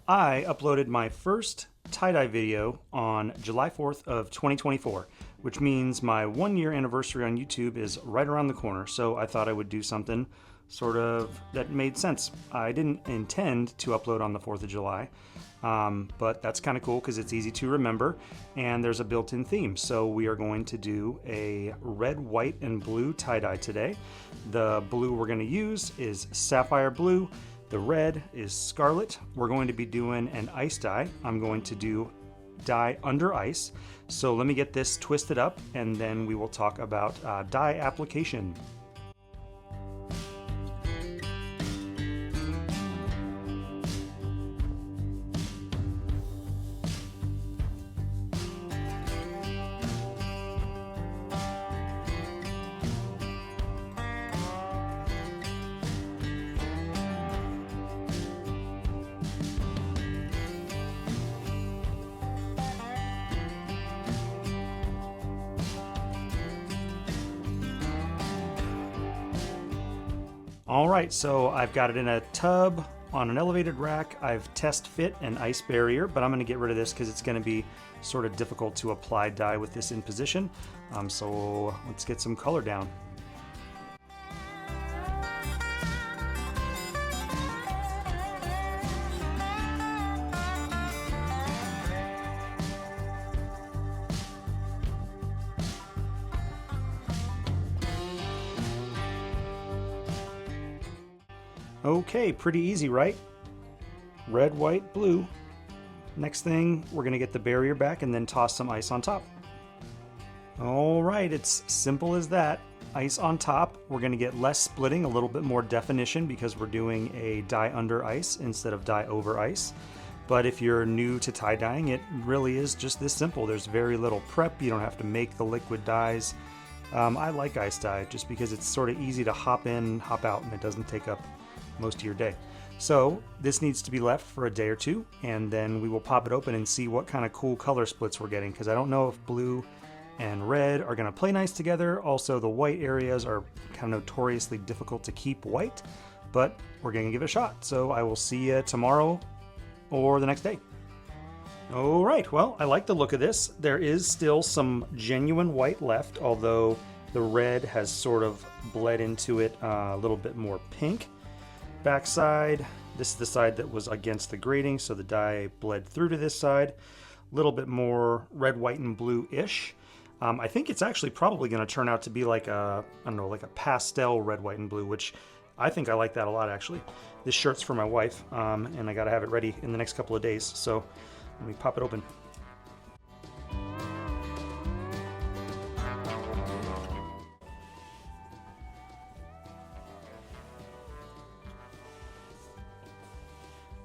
I uploaded my first tie-dye video on July 4th of 2024, which means my 1 year anniversary on YouTube is right around the corner, so I thought I would do something sort of that made sense. I didn't intend to upload on the 4th of July, but that's kind of cool because it's easy to remember and there's a built-in theme. So we are going to do a red, white, and blue tie-dye today. The blue we're going to use is sapphire blue. The red is scarlet. We're going to be doing an ice dye. I'm going to do dye under ice. So let me get this twisted up and then we will talk about dye application. All right, so I've got it in a tub on an elevated rack. I've test fit an ice barrier, but I'm gonna get rid of this because it's gonna be sort of difficult to apply dye with this in position. So let's get some color down. Okay, pretty easy, right? Red, white, blue. Next thing, we're gonna get the barrier back and then toss some ice on top. All right, it's simple as that. Ice on top. We're gonna get less splitting, a little bit more definition because we're doing a dye under ice instead of dye over ice. But if you're new to tie dyeing, it really is just this simple. There's very little prep. You don't have to make the liquid dyes. I like ice dye just because it's sort of easy to hop in, hop out, and it doesn't take up most of your day. So this needs to be left for a day or two, and then we will pop it open and see what kind of cool color splits we're getting, because I don't know if blue and red are going to play nice together. Also, the white areas are kind of notoriously difficult to keep white, but we're going to give it a shot. So I will see you tomorrow or the next day. All right, well, I like the look of this. There is still some genuine white left, although the red has sort of bled into it a little bit more pink. Backside, this is the side that was against the grating, so the dye bled through to this side. A little bit more red, white, and blue-ish. I think it's actually probably going to turn out to be like a, I don't know, like a pastel red, white, and blue, which I think I like that a lot, actually. This shirt's for my wife, and I got to have it ready in the next couple of days, so let me pop it open.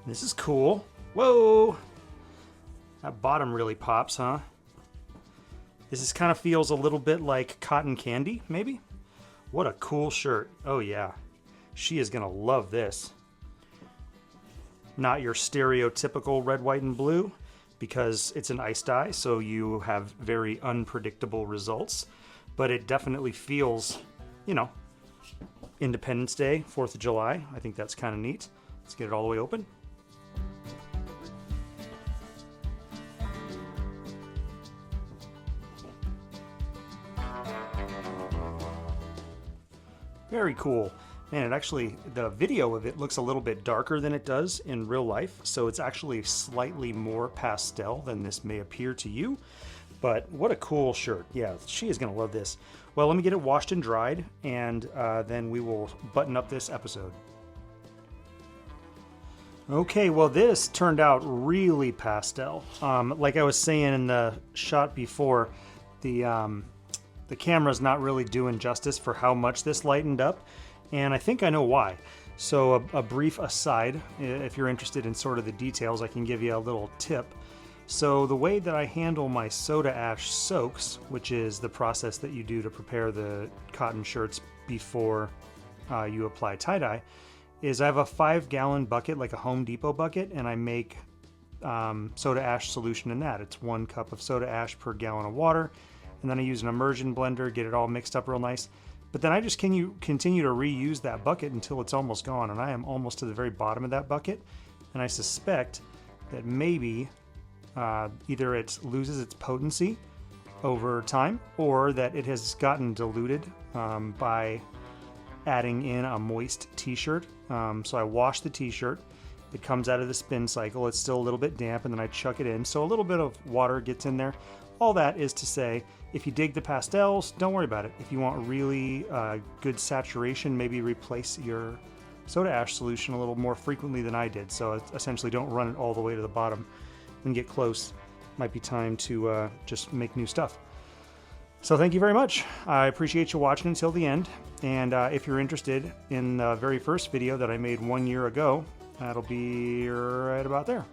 This is cool. Whoa! That bottom really pops, huh? This is kind of feels a little bit like cotton candy, maybe? What a cool shirt. Oh yeah. She is gonna love this. Not your stereotypical red, white, and blue, because it's an ice dye, so you have very unpredictable results. But it definitely feels, you know, Independence Day, 4th of July. I think that's kind of neat. Let's get it all the way open. Very cool. Man, it actually, the video of it looks a little bit darker than it does in real life, so it's actually slightly more pastel than this may appear to you. But what a cool shirt. Yeah, she is going to love this. Well, let me get it washed and dried, and then we will button up this episode. Okay, well, this turned out really pastel. Like I was saying in the shot before, the camera's not really doing justice for how much this lightened up, and I think I know why. So a brief aside, if you're interested in sort of the details, I can give you a little tip. So the way that I handle my soda ash soaks, which is the process that you do to prepare the cotton shirts before you apply tie-dye, is I have a 5-gallon bucket, like a Home Depot bucket, and I make soda ash solution in that. It's 1 cup of soda ash per gallon of water, and then I use an immersion blender, get it all mixed up real nice. But then I just continue to reuse that bucket until it's almost gone, and I am almost to the very bottom of that bucket. And I suspect that maybe either it loses its potency over time, or that it has gotten diluted by adding in a moist t-shirt. So I wash the t-shirt, it comes out of the spin cycle, it's still a little bit damp, and then I chuck it in, so a little bit of water gets in there. All that is to say, if you dig the pastels, don't worry about it. If you want really good saturation, maybe replace your soda ash solution a little more frequently than I did. So essentially don't run it all the way to the bottom. When you get close, might be time to just make new stuff. So thank you very much. I appreciate you watching until the end. And if you're interested in the very first video that I made 1 year ago, that'll be right about there.